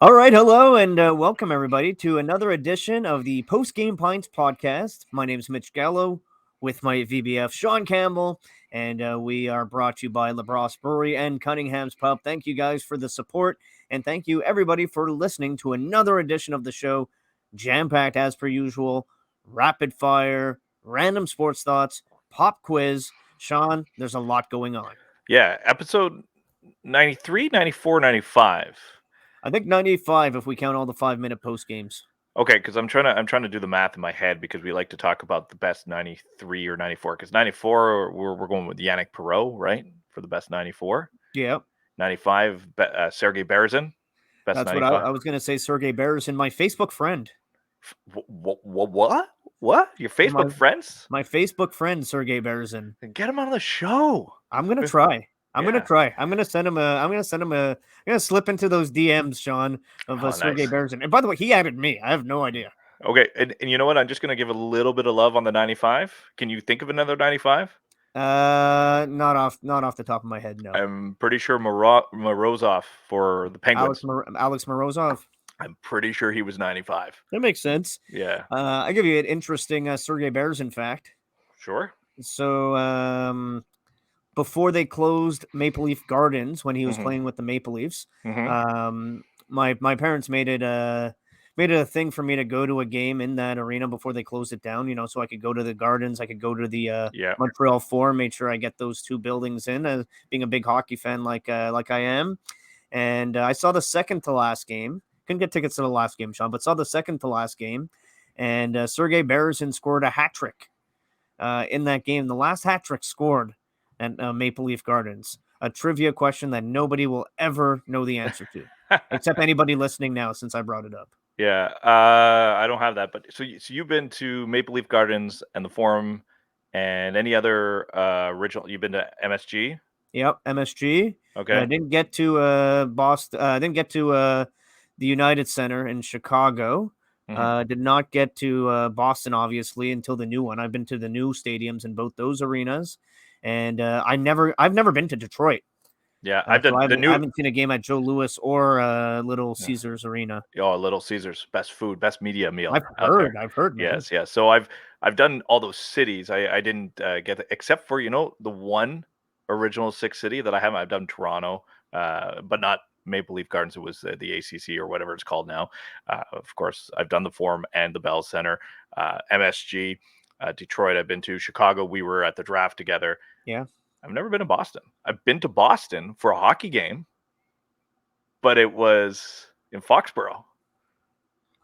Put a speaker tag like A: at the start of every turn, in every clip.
A: All right, hello, and welcome everybody to another edition of the Post Game Pints podcast. My name is Mitch Gallo with my VBF Sean Campbell, and we are brought to you by LaBrosse Brewery and Cunningham's Pub. Thank you guys for the support, and thank you everybody for listening to another edition of the show, jam-packed as per usual, rapid fire, random sports thoughts, pop quiz. Sean, there's a lot going on.
B: Yeah, episode 93, 94, 95.
A: I think 95 if we count all the 5-minute post games.
B: Okay, because I'm trying to do the math in my head because we like to talk about the best 93 or 94. Because 94 we're going with Yannick Perreault, right, for the best 94.
A: Yeah.
B: 95, Sergei Berezin, best
A: That's
B: 95.
A: what I was going to say. Sergei Berezin, my Facebook friend.
B: What? What? Your Facebook friends?
A: My Facebook friend, Sergei Berezin.
B: Get him on the show.
A: I'm gonna try. I'm gonna send him I'm gonna slip into those DMs, Sean, of Sergei Berezin. And by the way, he added me. I have no idea.
B: Okay, and you know what? I'm just gonna give a little bit of love on the 95. Can you think of another 95?
A: Not off the top of my head. No.
B: I'm pretty sure Morozov for the Penguins.
A: Alex Morozov.
B: I'm pretty sure he was 95.
A: That makes sense.
B: Yeah.
A: I give you an interesting Sergei Berezin fact.
B: Sure.
A: So, before they closed Maple Leaf Gardens when he was playing with the Maple Leafs, my parents made it a thing for me to go to a game in that arena before they closed it down. You know, so I could go to the Gardens, I could go to the Montreal Forum, made sure I get those two buildings in. Being a big hockey fan like I am, and I saw the second to last game. Couldn't get tickets to the last game, Sean, but saw the second to last game, and Sergei Berezin scored a hat trick in that game. The last hat trick scored at Maple Leaf Gardens. A trivia question that nobody will ever know the answer to, except anybody listening now, since I brought it up.
B: Yeah, I don't have that, but so you've been to Maple Leaf Gardens and the Forum, and any other original? You've been to MSG?
A: Yep, MSG.
B: Okay.
A: I didn't get to Boston. I didn't get to the United Center in Chicago. Did not get to Boston, obviously, until the new one. I've been to the new stadiums in both those arenas, and I've never been to Detroit.
B: Yeah, I
A: haven't seen a game at Joe Louis or Little Caesars Arena.
B: Oh, Little Caesars, best food, best media meal.
A: I've heard. Man.
B: Yes, yes. So I've done all those cities. I didn't get except for the one original 6 city that I haven't. I've done Toronto, but not Maple Leaf Gardens. It was the ACC or whatever it's called now. Of course, I've done the Forum and the Bell Center, MSG, Detroit. I've been to Chicago. We were at the draft together.
A: Yeah.
B: I've never been to Boston. I've been to Boston for a hockey game, but it was in Foxborough.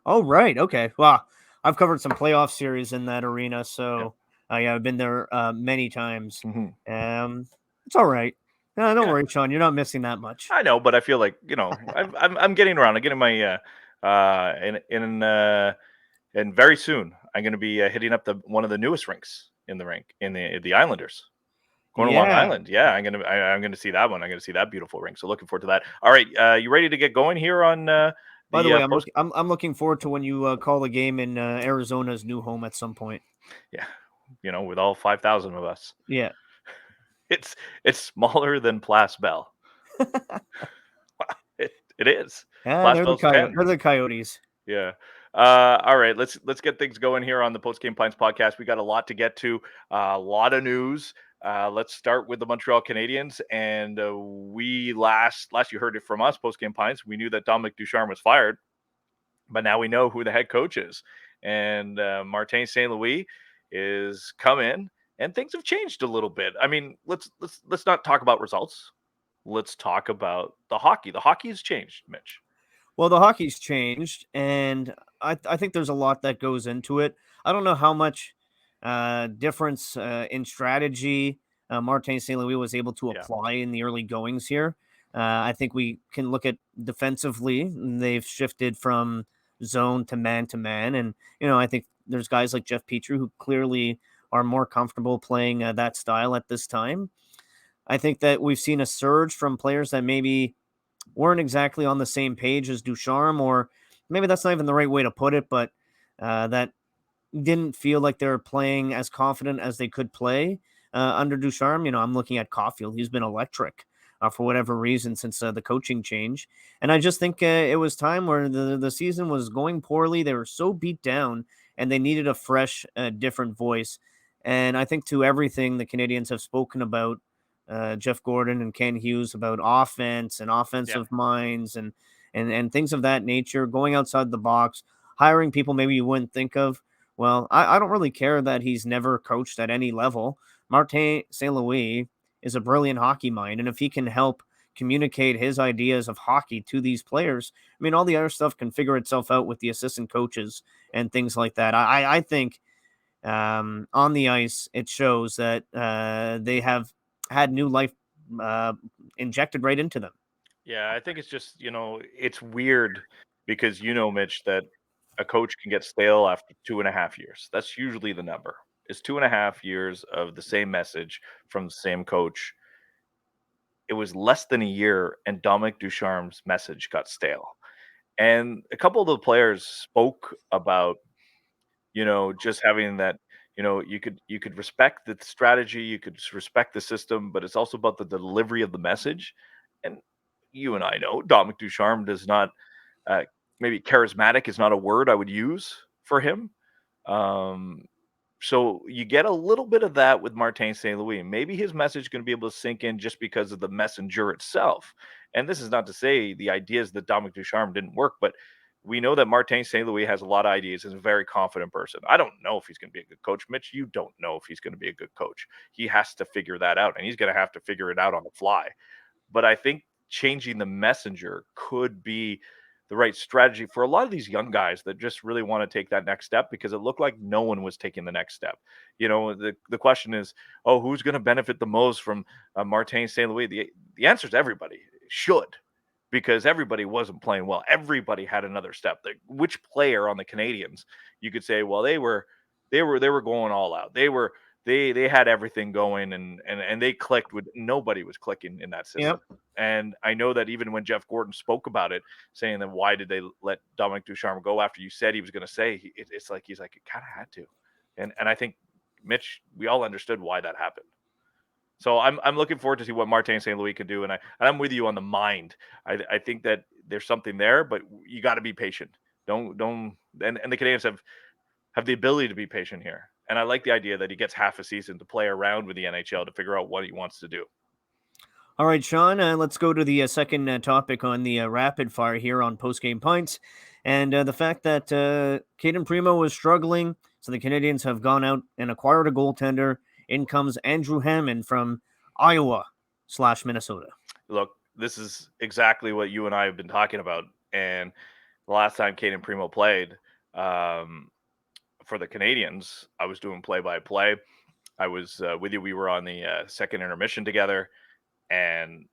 A: Oh, right. Okay. Well, I've covered some playoff series in that arena, so I've been there many times. It's all right. No, don't worry, Sean. You're not missing that much.
B: I know, but I feel like I'm getting around. I'm getting my and very soon I'm going to be hitting up one of the newest rinks in the Islanders. Going to Long Island. Yeah, I'm gonna see that one. I'm gonna see that beautiful rink. So looking forward to that. All right, you ready to get going here on?
A: By the way, I'm looking forward to when you call the game in Arizona's new home at some point.
B: Yeah, with all 5,000 of us.
A: Yeah,
B: it's smaller than Place Bell. it is.
A: Yeah, they're the Coyotes.
B: Yeah. All right, let's get things going here on the Post Game Pints podcast. We got a lot to get to, a lot of news. Let's start with the Montreal Canadiens, and we last you heard it from us, Post Game Pints. We knew that Dominic Ducharme was fired, but now we know who the head coach is, and Martin St. Louis is come in, and things have changed a little bit. I mean, let's not talk about results. Let's talk about the hockey. The hockey has changed, Mitch.
A: Well, the hockey's changed, and I think there's a lot that goes into it. I don't know how much difference in strategy Martin St. Louis was able to apply in the early goings here. I think we can look at defensively. They've shifted from zone to man. And, I think there's guys like Jeff Petrie who clearly are more comfortable playing that style at this time. I think that we've seen a surge from players that maybe weren't exactly on the same page as Ducharme, or maybe that's not even the right way to put it, but that didn't feel like they were playing as confident as they could play under Ducharme. I'm looking at Caulfield. He's been electric for whatever reason since the coaching change. And I just think it was time where the season was going poorly. They were so beat down and they needed a fresh, different voice. And I think to everything the Canadians have spoken about, Jeff Gordon and Ken Hughes, about offense and offensive minds and things of that nature, going outside the box, hiring people maybe you wouldn't think of. Well, I don't really care that he's never coached at any level. Martin St. Louis is a brilliant hockey mind, and if he can help communicate his ideas of hockey to these players, I mean, all the other stuff can figure itself out with the assistant coaches and things like that. I think on the ice, it shows that they have had new life injected right into them.
B: Yeah, I think it's just, it's weird because Mitch, that a coach can get stale after 2.5 years. That's usually the number. It's 2.5 years of the same message from the same coach. It was less than a year, and Dominic Ducharme's message got stale. And a couple of the players spoke about, just having that, you could respect the strategy, you could respect the system, but it's also about the delivery of the message. And you and I know Dominic Ducharme does not, maybe charismatic is not a word I would use for him. Um, so you get a little bit of that with Martin St. Louis. Maybe his message is going to be able to sink in just because of the messenger itself. And this is not to say the ideas that Dominic Ducharme didn't work, but we know that Martin St. Louis has a lot of ideas and is a very confident person. I don't know if he's going to be a good coach. Mitch, you don't know if he's going to be a good coach. He has to figure that out, and he's going to have to figure it out on the fly. But I think changing the messenger could be the right strategy for a lot of these young guys that just really want to take that next step, because it looked like no one was taking the next step. The question is, oh, who's going to benefit the most from Martin St. Louis? The answer is everybody should, because everybody wasn't playing well. Everybody had another step. Which player on the Canadians you could say, well, they were going all out. They had everything going, and they clicked with nobody was clicking in that system.
A: Yep.
B: And I know that even when Jeff Gordon spoke about it, saying that why did they let Dominic Ducharme go after you said he was going to say, it's like he's like, it kind of had to. And I think, Mitch, we all understood why that happened. So I'm looking forward to see what Martin St. Louis can do, and I'm with you on the mind. I think that there's something there, but you got to be patient. Don't and the Canadians have the ability to be patient here. And I like the idea that he gets half a season to play around with the NHL to figure out what he wants to do.
A: All right, Sean, let's go to the second topic on the rapid fire here on Post Game Pints. And the fact that Caden Primo was struggling, so the Canadians have gone out and acquired a goaltender. In comes Andrew Hammond from Iowa/Minnesota.
B: Look, this is exactly what you and I have been talking about. And the last time Caden Primo played for the Canadians, I was doing play-by-play. I was with you. We were on the second intermission together. And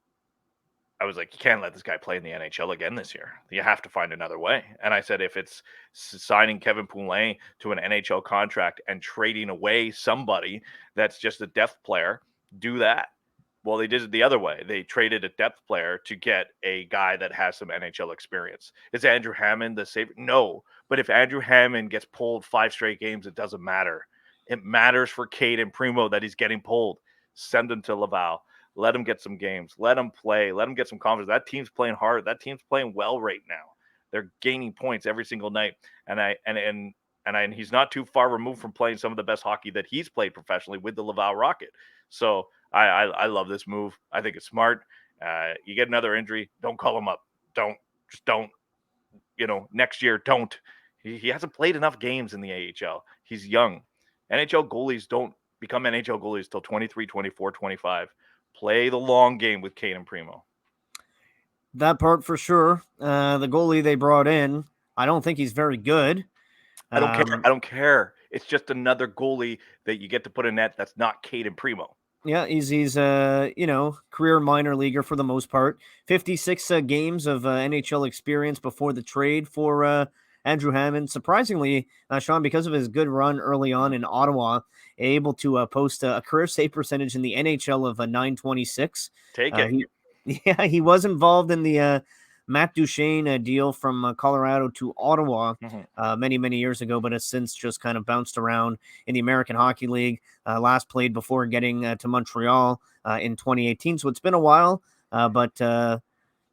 B: I was like, you can't let this guy play in the NHL again this year. You have to find another way. And I said, if it's signing Kevin Poulin to an NHL contract and trading away somebody that's just a depth player, do that. Well, they did it the other way. They traded a depth player to get a guy that has some NHL experience. Is Andrew Hammond the savior? No. But if Andrew Hammond gets pulled 5 straight games, it doesn't matter. It matters for Caden Primo that he's getting pulled. Send him to Laval. Let him get some games. Let him play. Let him get some confidence. That team's playing hard. That team's playing well right now. They're gaining points every single night. And he's not too far removed from playing some of the best hockey that he's played professionally with the Laval Rocket. So I love this move. I think it's smart. You get another injury, don't call him up. Don't. Next year, don't. He hasn't played enough games in the AHL. He's young. NHL goalies don't become NHL goalies till 23, 24, 25. Play the long game with Caden Primo.
A: That part for sure. The goalie they brought in, I don't think he's very good.
B: I don't care. It's just another goalie that you get to put in net that's not Caden Primo.
A: Yeah, he's career minor leaguer for the most part. 56 games of NHL experience before the trade for Andrew Hammond, surprisingly, Sean, because of his good run early on in Ottawa, able to post a career save percentage in the NHL of a 926.
B: Take it.
A: He was involved in the Matt Duchene deal from Colorado to Ottawa many years ago, but has since just kind of bounced around in the American Hockey League. Last played before getting to Montreal in 2018, so it's been a while. But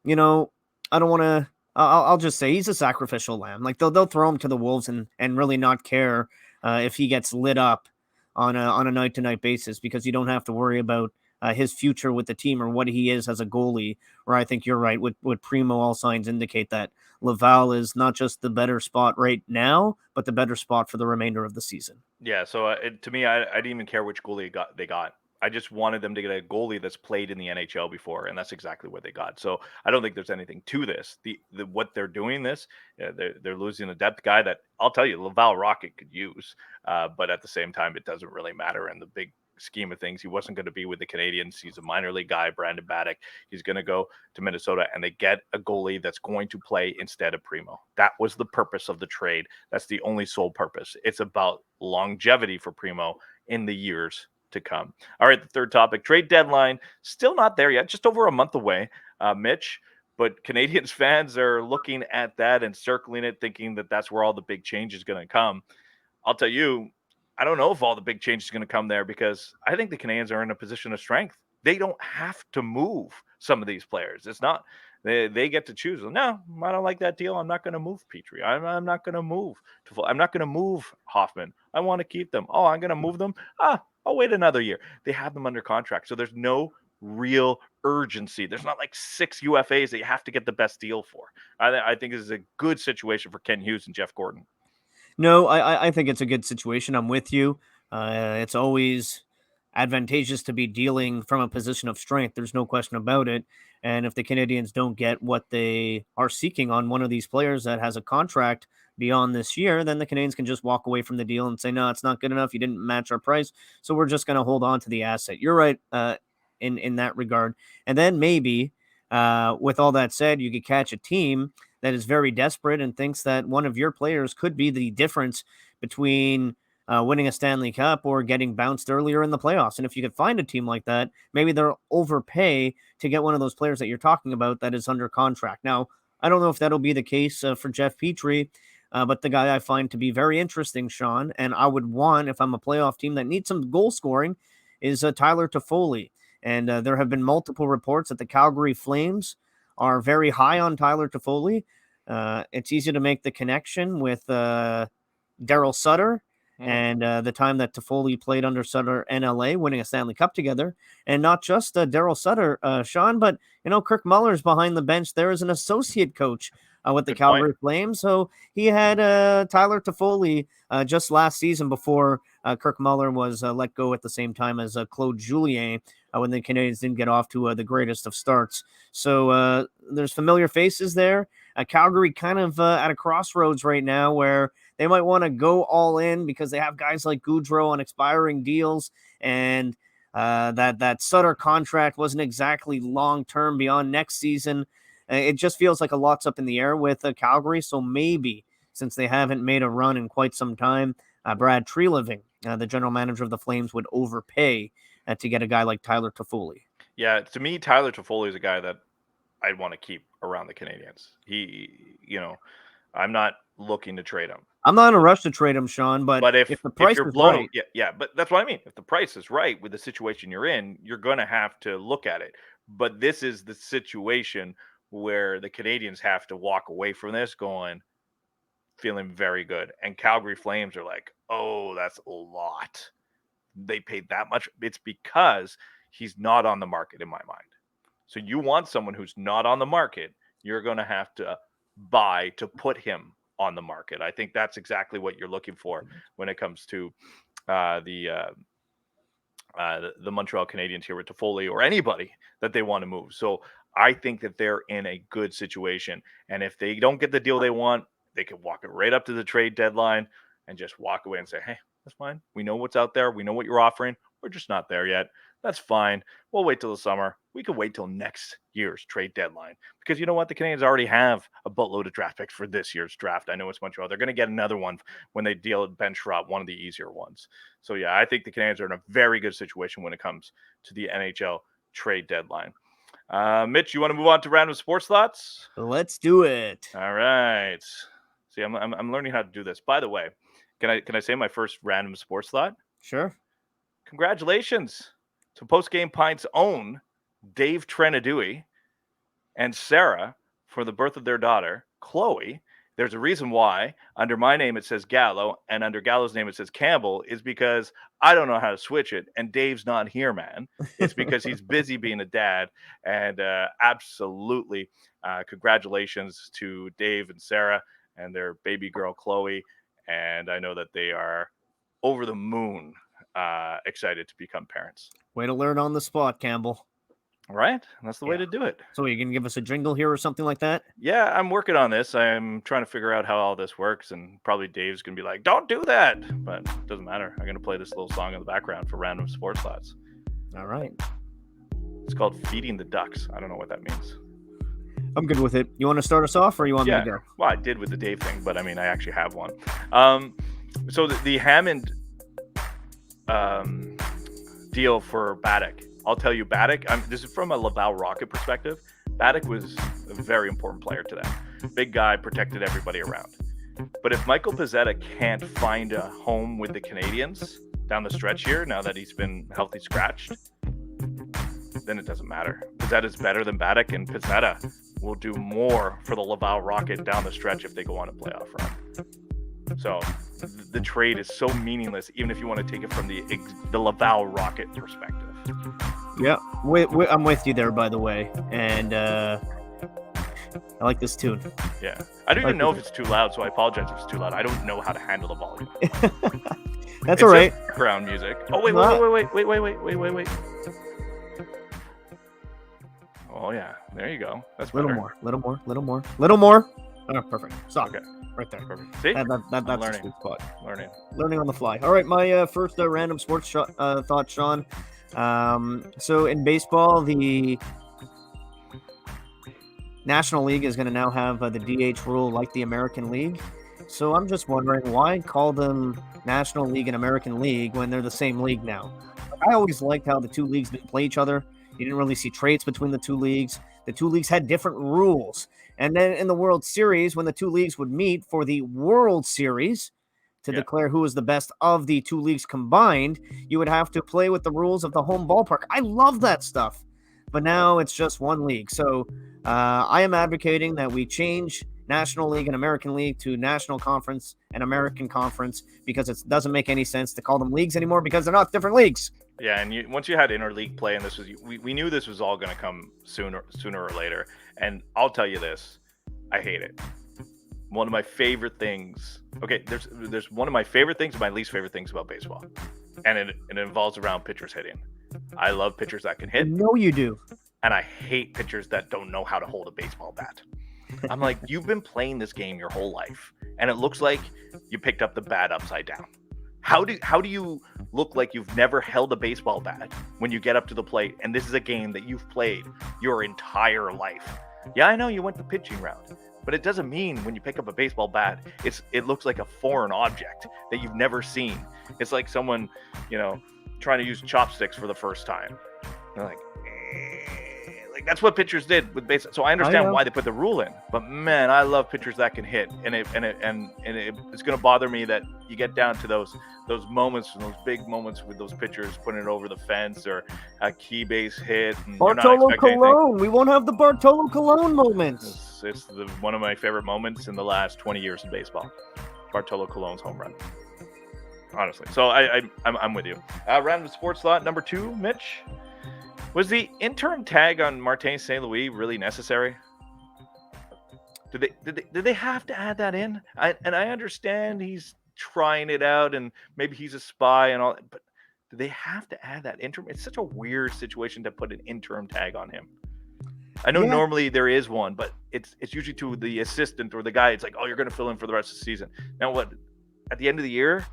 A: you know, I don't want to. I'll just say he's a sacrificial lamb. Like they'll throw him to the wolves and really not care if he gets lit up on a night to night basis, because you don't have to worry about his future with the team or what he is as a goalie. Where I think you're right. With Primo, all signs indicate that Laval is not just the better spot right now, but the better spot for the remainder of the season.
B: Yeah. So to me, I didn't even care which goalie they got. I just wanted them to get a goalie that's played in the NHL before, and that's exactly what they got. So I don't think there's anything to this. The what they're doing this, they're losing a depth guy that I'll tell you, Laval Rocket could use, but at the same time, it doesn't really matter in the big scheme of things. He wasn't going to be with the Canadians. He's a minor league guy, Brandon Baddock. He's going to go to Minnesota, and they get a goalie that's going to play instead of Primo. That was the purpose of the trade. That's the only sole purpose. It's about longevity for Primo in the years to come. All right, the third topic, trade deadline, still not there yet, just over a month away, Mitch. But Canadians fans are looking at that and circling it, thinking that that's where all the big change is going to come. I'll tell you, I don't know if all the big change is going to come there, because I think the Canadians are in a position of strength. They don't have to move some of these players. It's not they get to choose. No, I don't like that deal. I'm not going to move Petrie. I'm not going to move. I'm not going to move Hoffman. I want to keep them. Oh, I'm going to move them. I'll wait another year. They have them under contract, so there's no real urgency. There's not like 6 UFAs that you have to get the best deal for. I think this is a good situation for Ken Hughes and Jeff Gordon.
A: No, I think it's a good situation. I'm with you. It's always advantageous to be dealing from a position of strength. There's no question about it. And if the Canadians don't get what they are seeking on one of these players that has a contract beyond this year, then the Canadians can just walk away from the deal and say, no, it's not good enough. You didn't match our price. So we're just going to hold on to the asset. You're right in that regard. And then maybe with all that said, you could catch a team that is very desperate and thinks that one of your players could be the difference between winning a Stanley Cup or getting bounced earlier in the playoffs. And if you could find a team like that, maybe they'll overpay to get one of those players that you're talking about that is under contract. Now, I don't know if that'll be the case for Jeff Petrie, but the guy I find to be very interesting, Sean, and I would want, if I'm a playoff team that needs some goal scoring, is Tyler Toffoli. And there have been multiple reports that the Calgary Flames are very high on Tyler Toffoli. It's easy to make the connection with Daryl Sutter and the time that Toffoli played under Sutter in LA, winning a Stanley Cup together. And not just Daryl Sutter, Sean, but, Kirk Muller's behind the bench there as an associate coach with the Calgary Flames. So he had Tyler Toffoli just last season before Kirk Muller was let go at the same time as Claude Julien when the Canadians didn't get off to the greatest of starts. So there's familiar faces there. Calgary kind of at a crossroads right now where they might want to go all in because they have guys like Goudreau on expiring deals, and that Sutter contract wasn't exactly long-term beyond next season. It just feels like a lot's up in the air with Calgary. So maybe, since they haven't made a run in quite some time, Brad Treliving, the general manager of the Flames, would overpay to get a guy like Tyler Toffoli.
B: Yeah, to me, Tyler Toffoli is a guy that I'd want to keep around the Canadians. I'm not looking to trade him.
A: I'm not in a rush to trade him, Sean, but if the price is right.
B: Yeah, but that's what I mean. If the price is right with the situation you're in, you're going to have to look at it. But this is the situation where the Canadians have to walk away from this feeling very good. And Calgary Flames are like, oh, that's a lot. They paid that much. It's because he's not on the market in my mind. So you want someone who's not on the market, you're going to have to buy to put him on the market. I think that's exactly what you're looking for when it comes to the Montreal Canadiens here with Toffoli or anybody that they want to move. So I think that they're in a good situation. And if they don't get the deal they want, they can walk it right up to the trade deadline and just walk away and say, hey, that's fine. We know what's out there. We know what you're offering. We're just not there yet. That's fine. We'll wait till the summer. we could wait till next year's trade deadline, because you know what? The Canadians already have a boatload of draft picks for this year's draft. I know it's Montreal. They're going to get another one when they deal with Ben Sherratt, one of the easier ones. So yeah, I think the Canadians are in a very good situation when it comes to the NHL trade deadline. Mitch, you want to move on to random sports thoughts?
A: Let's do it.
B: All right. See, I'm learning how to do this. By the way, can I say my first random sports thought?
A: Sure.
B: Congratulations to Post Game Pints' own Dave Trenadui and Sarah for the birth of their daughter, Chloe. There's a reason why under my name it says Gallo and under Gallo's name it says Campbell, is because I don't know how to switch it, and Dave's not here, man. It's because he's busy being a dad. And absolutely congratulations to Dave and Sarah and their baby girl Chloe, and I know that they are over the moon excited to become parents.
A: Way to learn on the spot, Campbell.
B: Right? That's the way to do it.
A: So you can give us a jingle here or something like that?
B: Yeah, I'm working on this. I'm trying to figure out how all this works, and probably Dave's going to be like, don't do that. But it doesn't matter. I'm going to play this little song in the background for random sports thoughts.
A: All right.
B: It's called Feeding the Ducks. I don't know what that means.
A: I'm good with it. You want to start us off, or you want me to go?
B: Well, I did with the Dave thing, but I mean, I actually have one. So the Hammond deal for Baddock. I'll tell you, Baddock, this is from a Laval Rocket perspective. Baddock was a very important player to them. Big guy, protected everybody around. But if Michael Pezzetta can't find a home with the Canadians down the stretch here, now that he's been healthy scratched, then it doesn't matter. Pezzetta's better than Baddock, and Pezzetta will do more for the Laval Rocket down the stretch if they go on a playoff run. So the trade is so meaningless, even if you want to take it from the Laval Rocket perspective.
A: Yeah, I'm with you there, by the way. And I like this tune.
B: Yeah. I don't even know if it's too loud, so I apologize if it's too loud. I don't know how to handle the volume.
A: That's all right.
B: Background music. Oh, wait. Oh, yeah. There you go. That's better.
A: Little more. Oh, perfect. Stop.
B: Okay.
A: Right there.
B: Perfect. See?
A: That's
B: learning.
A: a sweet spot.
B: Learning
A: on the fly. All right, my first random sports thought, Sean. So in baseball, the National League is going to now have the DH rule like the American League. So I'm just wondering, why call them National League and American League when they're the same league now? I always liked how the two leagues didn't play each other. You didn't really see trades between the two leagues. The two leagues had different rules. And then in the World Series, when the two leagues would meet for the World Series to declare who was the best of the two leagues combined, you would have to play with the rules of the home ballpark. I love that stuff. But now it's just one league. So I am advocating that we change National League and American League to National Conference and American Conference, because it doesn't make any sense to call them leagues anymore, because they're not different leagues.
B: Yeah, and once you had interleague play, and this was we knew this was all going to come sooner or later. And I'll tell you this, I hate it. One of my favorite things. Okay, there's one of my favorite things and my least favorite things about baseball, and it involves around pitchers hitting. I love pitchers that can hit.
A: I know you do.
B: And I hate pitchers that don't know how to hold a baseball bat. I'm like, you've been playing this game your whole life, and it looks like you picked up the bat upside down. How do you look like you've never held a baseball bat when you get up to the plate, and this is a game that you've played your entire life? Yeah, I know you went the pitching route, but it doesn't mean when you pick up a baseball bat, it looks like a foreign object that you've never seen. It's like someone, trying to use chopsticks for the first time. They're like that's what pitchers did with baseball. So I understand why they put the rule in, but man, I love pitchers that can hit, and it's going to bother me that you get down to those moments, those big moments with those pitchers putting it over the fence or a key base hit. And
A: Bartolo Colon. We won't have the Bartolo Colon moments.
B: It's one of my favorite moments in the last 20 years in baseball. Bartolo Colon's home run. Honestly, so I'm with you. Random sports thought number 2, Mitch. Was the interim tag on Martin St. Louis really necessary? Did they have to add that in? I understand he's trying it out and maybe he's a spy and all, but do they have to add that interim? It's such a weird situation to put an interim tag on him. I know normally there is one, but it's usually to the assistant or the guy. It's like, oh, you're going to fill in for the rest of the season. Now what? At the end of the year,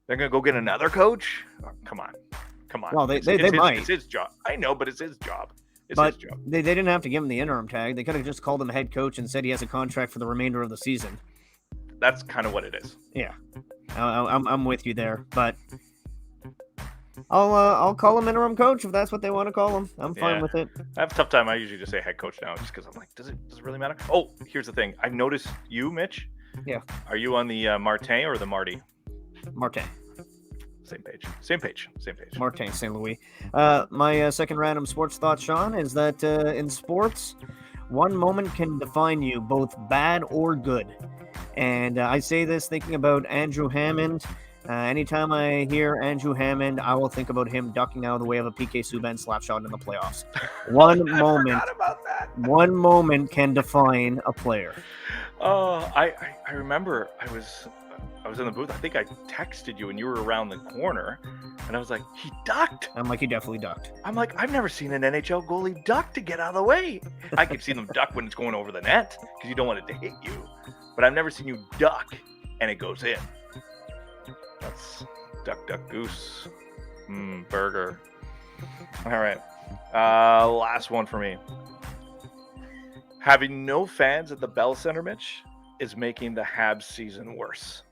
B: they're going to go get another coach? Oh, come on.
A: Well, they might.
B: It's his job. I know, but it's his job. It's his job.
A: They didn't have to give him the interim tag. They could have just called him head coach and said he has a contract for the remainder of the season.
B: That's kind of what it is.
A: Yeah, I'm with you there, but I'll call him interim coach if that's what they want to call him. I'm fine with it.
B: I have a tough time. I usually just say head coach now, just because I'm like, does it really matter? Oh, here's the thing. I noticed you, Mitch.
A: Yeah.
B: Are you on the Martin or the Marty?
A: Martin.
B: Same page.
A: Martin St. Louis. My second random sports thought, Sean, is that in sports, one moment can define you, both bad or good. And I say this thinking about Andrew Hammond. Anytime I hear Andrew Hammond, I will think about him ducking out of the way of a PK Subban slap shot in the playoffs. One one moment can define a player.
B: I remember I was in the booth. I think I texted you and you were around the corner, and I was like, he ducked.
A: I'm like, he definitely ducked.
B: I'm like, I've never seen an NHL goalie duck to get out of the way. I could see them duck when it's going over the net because you don't want it to hit you, but I've never seen you duck and it goes in. That's duck, goose, burger. All right, last one for me. Having no fans at the Bell Center, Mitch, is making the Habs season worse.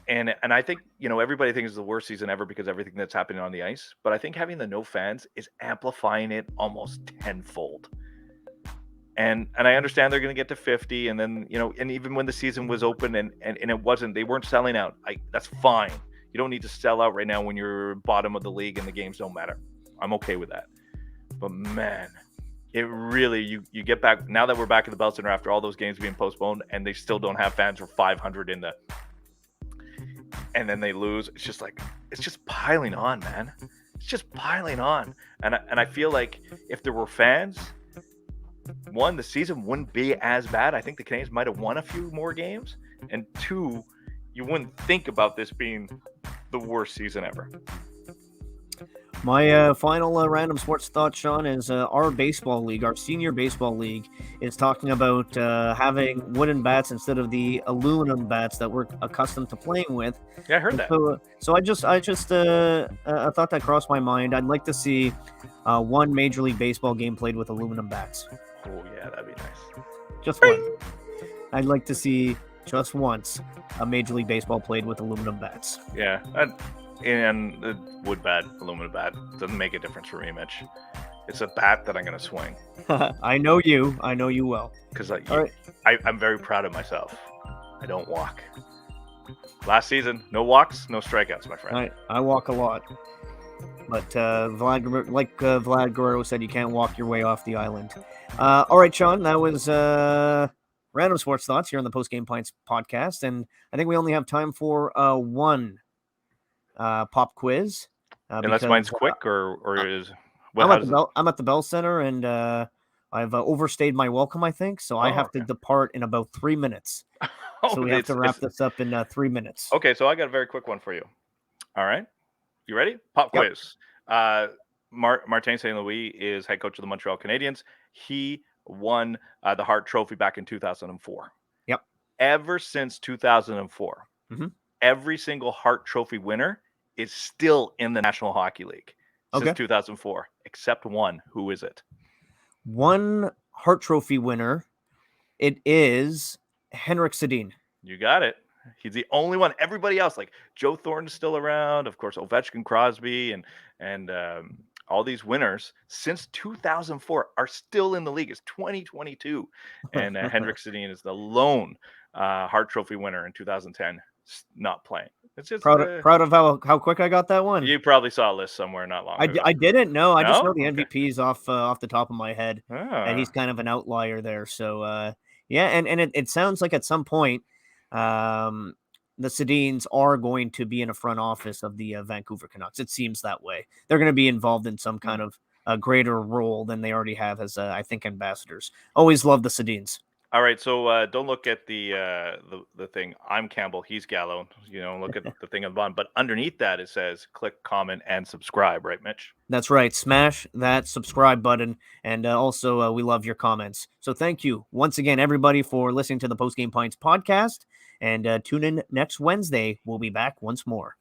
B: And I think, everybody thinks it's the worst season ever because everything that's happening on the ice. But I think having the no fans is amplifying it almost tenfold. And I understand they're going to get to 50. And then, and even when the season was open and it wasn't, they weren't selling out. That's fine. You don't need to sell out right now when you're bottom of the league and the games don't matter. I'm okay with that. But man, it really, you get back, now that we're back at the Bell Center after all those games being postponed and they still don't have fans for 500 and then they lose. It's just piling on, man. It's just piling on. And I feel like if there were fans, one, the season wouldn't be as bad. I think the Canadiens might have won a few more games. And two, you wouldn't think about this being the worst season ever.
A: My final random sports thought, Sean, is our baseball league, our senior baseball league, is talking about having wooden bats instead of the aluminum bats that we're accustomed to playing with.
B: Yeah, I heard that.
A: So I just a thought that crossed my mind. I'd like to see one Major League Baseball game played with aluminum bats.
B: Oh yeah, that'd be nice.
A: Just one. I'd like to see just once a Major League Baseball played with aluminum bats.
B: Yeah. And the wood bat, aluminum bat, doesn't make a difference for me, Mitch. It's a bat that I'm going to swing.
A: I know you well.
B: Because I'm very proud of myself. I don't walk. Last season, no walks, no strikeouts, my friend.
A: I walk a lot. But Vlad Guerrero said, you can't walk your way off the island. All right, Sean, that was Random Sports Thoughts here on the Post Game Pints podcast. And I think we only have time for one pop quiz.
B: Unless mine's quick or is...
A: I'm at the Bell Center, and I've overstayed my welcome, I think. So I have to depart in about 3 minutes. So we have to wrap this up in 3 minutes.
B: Okay, so I got a very quick one for you. All right. You ready? Pop quiz. Martin St. Louis is head coach of the Montreal Canadiens. He won the Hart Trophy back in 2004.
A: Yep.
B: Ever since 2004, every single Hart Trophy winner is still in the National Hockey League since 2004, except one. Who is it?
A: One Hart Trophy winner. It is Henrik Sedin.
B: You got it. He's the only one. Everybody else, like Joe Thornton's still around. Of course, Ovechkin, Crosby, and all these winners since 2004 are still in the league. It's 2022, and Henrik Sedin is the lone Hart Trophy winner in 2010, not playing. It's just
A: proud of how quick I got that one.
B: You probably saw a list somewhere not long ago.
A: I didn't know. I just know the MVPs off the top of my head, and he's kind of an outlier there. So yeah, and it sounds like at some point the Sedins are going to be in a front office of the Vancouver Canucks. It seems that way. They're going to be involved in some kind of a greater role than they already have as I think ambassadors. Always love the Sedins.
B: All right, so don't look at the thing. I'm Campbell. He's Gallo. Look at the thing on the bottom. But underneath that, it says click, comment, and subscribe. Right, Mitch?
A: That's right. Smash that subscribe button, and also we love your comments. So thank you once again, everybody, for listening to the Post Game Pints podcast. And tune in next Wednesday. We'll be back once more.